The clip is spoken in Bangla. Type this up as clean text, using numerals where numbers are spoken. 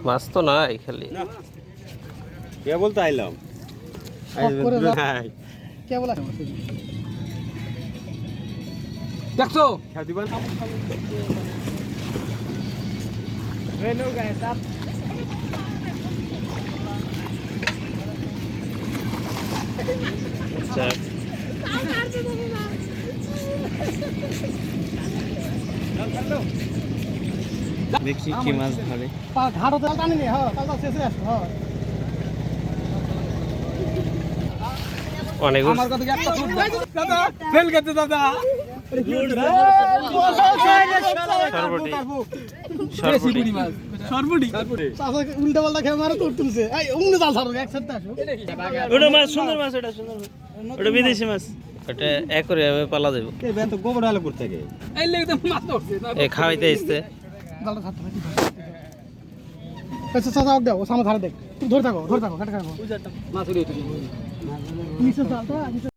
মাছ তো নাই খালি কে বলতে আইলাম কে বলা দেখছো দিবেন আচ্ছা দেখছি কি মাছ ধরে ঘাটও তো টানি নি হ্যাঁ তাও শেষে আসো হ্যাঁ অনেক আমার কথা একটা ফুট দাদা ফেল গেছে দাদা সরবটি উল্টা পাল্টা খেয়ে মারা তোর তুলছে এই অন্য জাল ছাড়ো এক সাথে আসো ওটা মাছ সুন্দর মাছ ওটা সুন্দর মাছ ওটা বিদেশি মাছ ওটা অ্যাকোরিয়ামে পালা যাবে কে বেন তো গোবর আলো করতে গে এই লেগে তো মাছ ধরছে এ খাওয়াইতে আসতে জালটা ছাড়তে হবে আচ্ছা চাচা দাও ও সামনে ধারে দেখ তুই ধরে থাকো কাটা খাবো মাছ উড়িয়ে নিচে জালটা